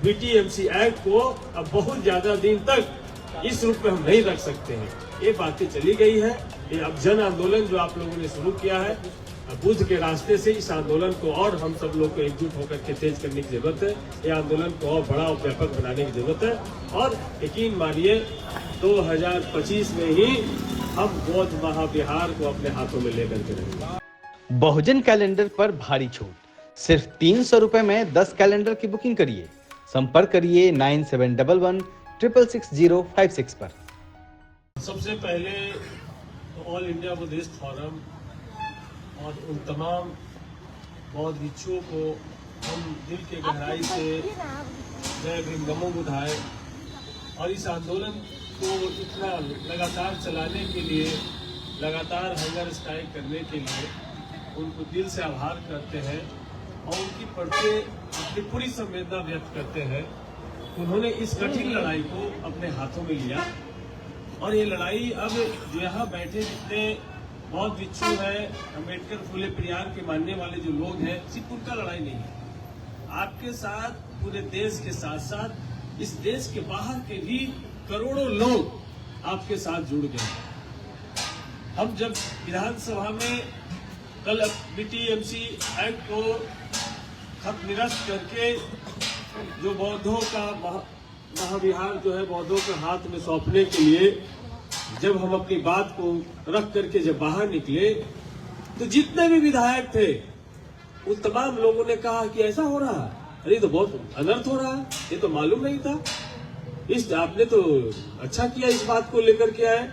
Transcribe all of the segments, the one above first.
BTMC act को अब बहुत ज्यादा दिन तक इस रूप में हम नहीं रख सकते हैं। ये बातें चली गई है। ये अब जन आंदोलन जो आप लोगों ने शुरू किया है, बुद्ध के रास्ते से इस आंदोलन को और हम सब लोग को एकजुट होकर के तेज करने की जरूरत है। ये आंदोलन को और बड़ा और व्यापक बनाने की जरूरत है। और यकीन मानिए 2025 में ही हम बौद्ध महाविहार को अपने हाथों में लेकर के रहेंगे। बहुजन कैलेंडर पर भारी छूट, सिर्फ 300 रुपए में 10 कैलेंडर की बुकिंग करिए। संपर्क करिए 9711666056 पर। सबसे पहले तो ऑल इंडिया बुद्धिस्ट फोरम और उन तमाम बौद्ध भिक्षुओं को हम दिल के गहराई से जय भीम नमो बुधाए। और इस आंदोलन को इतना लगातार चलाने के लिए, लगातार हंगर स्ट्राइक करने के लिए उनको दिल से आभार करते हैं और उनकी प्रति अपनी पूरी संवेदना व्यक्त करते हैं। उन्होंने इस कठिन लड़ाई को अपने हाथों में लिया और ये लड़ाई अब जो यहाँ बैठे जितने बौद्ध भिक्षु है, अम्बेडकर फुले पेरियार के मानने वाले जो लोग हैं, सिर्फ उनका लड़ाई नहीं है। आपके साथ पूरे देश के साथ साथ इस देश के बाहर के भी करोड़ों लोग आपके साथ जुड़ गए। हम जब विधानसभा में कल बीटीएमसी एक्ट को खत निरस्त करके जो बौद्धों का महाविहार जो है बौद्धों के हाथ में सौंपने के लिए जब हम अपनी बात को रख करके जब बाहर निकले तो जितने भी विधायक थे उन तमाम लोगों ने कहा कि ऐसा हो रहा है, अरे तो बहुत अनर्थ हो रहा है, ये तो मालूम नहीं था। आपने तो अच्छा किया इस बात को लेकर के आए।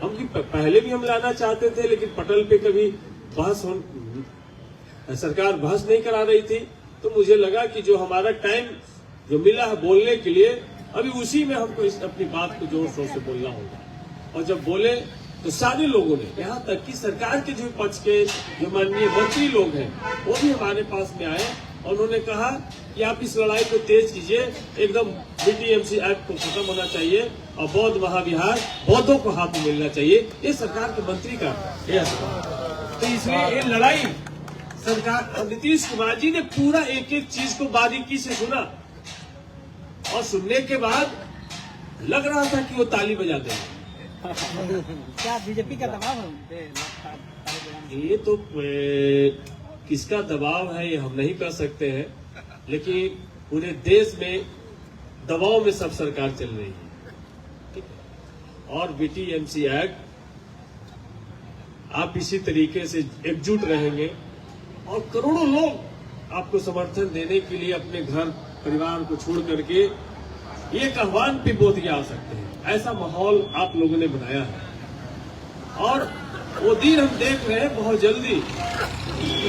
हम कि पहले भी हम लाना चाहते थे लेकिन पटल पे कभी सरकार बहस नहीं करा रही थी। तो मुझे लगा कि जो हमारा टाइम जो मिला है बोलने के लिए, अभी उसी में हमको अपनी बात को जोर शोर से बोलना होगा। और जब बोले तो सारे लोगों ने, यहाँ तक कि सरकार के जो पक्ष के जो माननीय मंत्री लोग हैं वो भी हमारे पास में आए और उन्होंने कहा कि आप इस लड़ाई को तेज कीजिए, एकदम बीटीएमसी एक्ट को खत्म होना चाहिए और बौद्ध महाविहार बौद्धों को हाथ में मिलना चाहिए। ये सरकार के मंत्री का ये तो इसलिए ये लड़ाई सरकार नीतीश कुमार जी ने पूरा एक एक चीज को बारीकी से सुना और सुनने के बाद लग रहा था कि वो ताली बजा देंगे। क्या बीजेपी का दबाव है? ये तो किसका दबाव है ये हम नहीं कह सकते हैं, लेकिन पूरे देश में दबाव में सब सरकार चल रही है। ठीक है? और बीटीएमसी एक्ट आप इसी तरीके से एकजुट रहेंगे और करोड़ों लोग आपको समर्थन देने के लिए अपने घर परिवार को छोड़ करके एक आह्वान पे बोधगया आ सकते हैं। ऐसा माहौल आप लोगों ने बनाया है और वो दिन हम देख रहे हैं बहुत जल्दी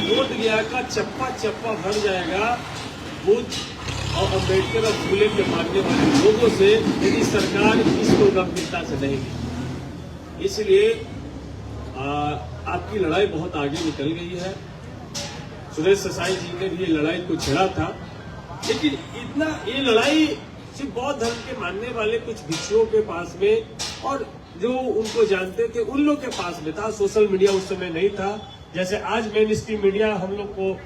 बोधगया का चप्पा चप्पा भर जाएगा बुद्ध और अम्बेडकर और फुले के मानने वाले लोगों से, यदि सरकार इसको गंभीरता से नहीं ली। इसलिए आपकी लड़ाई बहुत आगे निकल गई है। सुरेश ससाई जी ने भी ये लड़ाई को छेड़ा था, लेकिन इतना ये लड़ाई सिर्फ बौद्ध धर्म के मानने वाले कुछ भिक्षुओं के पास में और जो उनको जानते थे उन लोग के पास में था। सोशल मीडिया उस समय नहीं था। जैसे आज मेन स्ट्रीम मीडिया हम लोग को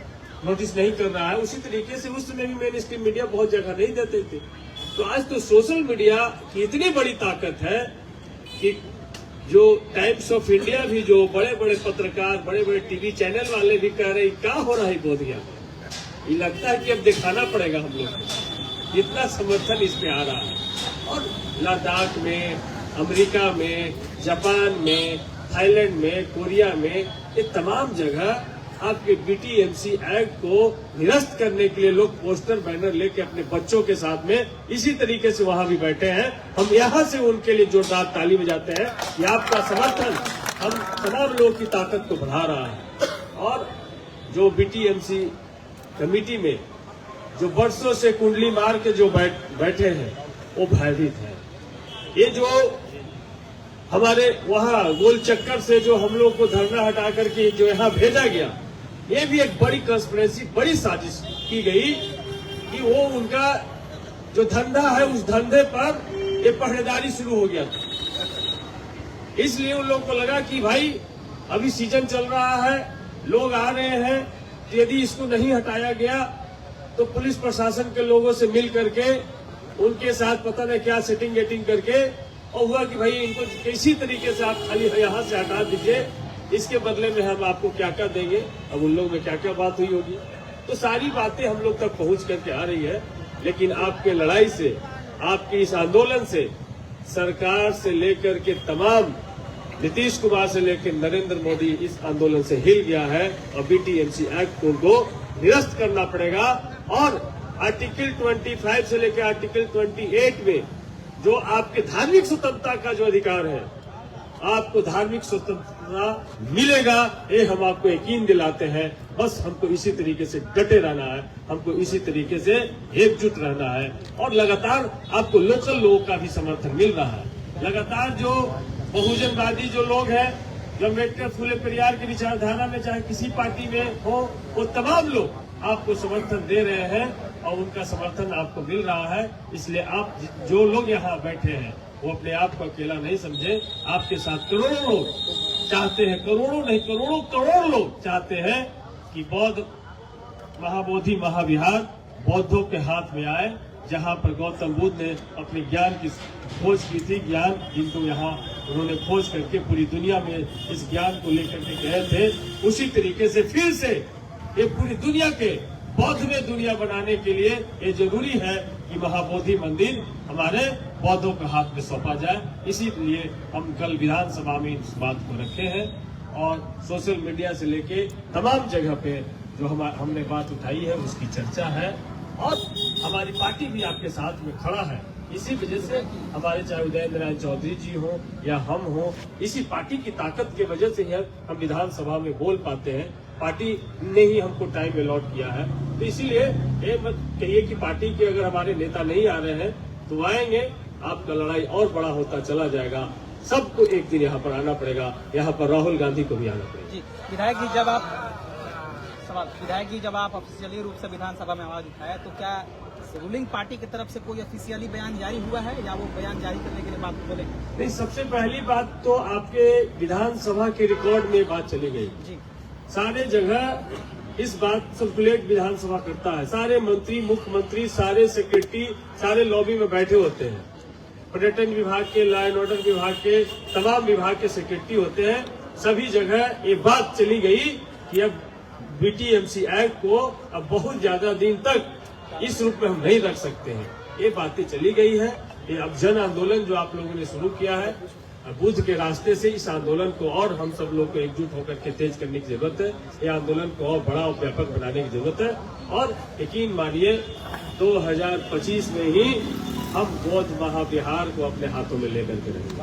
नोटिस नहीं कर रहा है, उसी तरीके से उस समय भी मेन स्ट्रीम मीडिया बहुत जगह नहीं देते थे। तो आज तो सोशल मीडिया की इतनी बड़ी ताकत है कि जो टाइम्स ऑफ इंडिया भी, जो बड़े बड़े पत्रकार, बड़े बड़े टीवी चैनल वाले भी कह रहे क्या हो रहा है बोधगया में। ये लगता है कि अब दिखाना पड़ेगा हम लोग को, इतना समर्थन इसमें आ रहा है। और लद्दाख में, अमेरिका में, जापान में, थाईलैंड में, कोरिया में, ये तमाम जगह आपके बीटीएमसी एक्ट को निरस्त करने के लिए लोग पोस्टर बैनर लेके अपने बच्चों के साथ में इसी तरीके से वहां भी बैठे हैं। हम यहाँ से उनके लिए जोरदार ताली बजाते हैं कि आपका समर्थन हम तमाम लोगों की ताकत को बढ़ा रहा है। और जो बीटीएमसी कमेटी में जो वर्षों से कुंडली मार के जो बैठे हैं वो भयभीत है। ये जो हमारे वहां गोल चक्कर से जो हम लोग को धरना हटा करके जो यहाँ भेजा गया, ये भी एक बड़ी कंस्पिरेसी, बड़ी साजिश की गई कि वो उनका जो धंधा है उस धंधे पर ये पहरेदारी शुरू हो गया था। इसलिए उन लोगों को लगा कि भाई अभी सीजन चल रहा है, लोग आ रहे हैं, तो यदि इसको नहीं हटाया गया तो पुलिस प्रशासन के लोगों से मिल करके उनके साथ पता नहीं क्या सेटिंग गेटिंग करके और हुआ कि भाई इनको किसी तरीके से आप खाली यहाँ से हटा दीजिए, इसके बदले में हम आपको क्या क्या देंगे। अब उन लोगों में क्या क्या बात हुई होगी, तो सारी बातें हम लोग तक पहुंच करके आ रही है। लेकिन आपके लड़ाई से, आपके इस आंदोलन से सरकार से लेकर के तमाम, नीतीश कुमार से लेकर नरेंद्र मोदी इस आंदोलन से हिल गया है और बीटीएमसी एक्ट को उनको निरस्त करना पड़ेगा। और आर्टिकल 25 से लेकर आर्टिकल 28 में जो आपके धार्मिक स्वतंत्रता का जो अधिकार है, आपको धार्मिक स्वतंत्रता मिलेगा, ये हम आपको यकीन दिलाते हैं। बस हमको इसी तरीके से डटे रहना है, हमको इसी तरीके से एकजुट रहना है। और लगातार आपको लोकल लोगों का भी समर्थन मिल रहा है। लगातार जो बहुजनवादी जो लोग हैं, जो अम्बेडकर फुले पेरियार की विचारधारा में चाहे किसी पार्टी में हो, वो तमाम लोग आपको समर्थन दे रहे हैं और उनका समर्थन आपको मिल रहा है। इसलिए आप जो लोग यहाँ बैठे हैं वो अपने आप को अकेला नहीं समझे। आपके साथ करोड़ों लोग चाहते हैं, करोड़ों नहीं करोड़ लोग चाहते हैं कि बौद्ध महाबोधि महाविहार बौद्धों के हाथ में आए, जहां पर गौतम बुद्ध ने अपने ज्ञान की खोज की थी। ज्ञान जिनको यहाँ उन्होंने खोज करके पूरी दुनिया में इस ज्ञान को लेकर के गए थे, उसी तरीके से फिर से ये पूरी दुनिया के बौद्धमय दुनिया बनाने के लिए ये जरूरी है कि महाबोधि मंदिर हमारे बौद्धों के हाथ में सौंपा जाए। इसीलिए हम कल विधानसभा में इस बात को रखे हैं और सोशल मीडिया से लेके तमाम जगह पे जो हमने बात उठाई है उसकी चर्चा है और हमारी पार्टी भी आपके साथ में खड़ा है। इसी वजह से हमारे चाहे उदयेंद्र नारायण चौधरी जी हो या हम हो, इसी पार्टी की ताकत की वजह से ही हम विधानसभा में बोल पाते हैं। पार्टी ने ही हमको टाइम अलॉट किया है। तो इसीलिए ये मत कहिए कि पार्टी के अगर हमारे नेता नहीं आ रहे हैं तो आएंगे, आपका लड़ाई और बड़ा होता चला जाएगा। सबको एक दिन यहाँ पर आना पड़ेगा, यहाँ पर राहुल गांधी को भी आना पड़ेगा। जी विधायक जी, जब आप ऑफिशियली रूप से विधानसभा में आवाज उठाए तो क्या रूलिंग पार्टी की तरफ से कोई ऑफिशियली बयान जारी हुआ है या वो बयान जारी करने के लिए बात बोले? नहीं, सबसे पहली बात तो आपके विधानसभा के रिकॉर्ड में बात चली गई जी। सारे जगह इस बात सर्कुलेट विधानसभा करता है, सारे मंत्री, मुख्यमंत्री, सारे सेक्रेटरी, सारे लॉबी में बैठे होते हैं। पर्यटन विभाग के, लॉ एंड ऑर्डर विभाग के, तमाम विभाग के सेक्रेटरी होते हैं। सभी जगह ये बात चली गई कि अब बीटीएमसी एक्ट को अब बहुत ज्यादा दिन तक इस रूप में हम नहीं रख सकते हैं। ये बातें चली गई है। ये अब जन आंदोलन जो आप लोगों ने शुरू किया है, बुद्ध के रास्ते से इस आंदोलन को और हम सब लोग को एकजुट होकर के तेज करने की जरूरत है। ये आंदोलन को और बड़ा और व्यापक बनाने की जरूरत है और यकीन मानिए 2025 में ही हम बौद्ध महाविहार को अपने हाथों में लेकर के रहेंगे।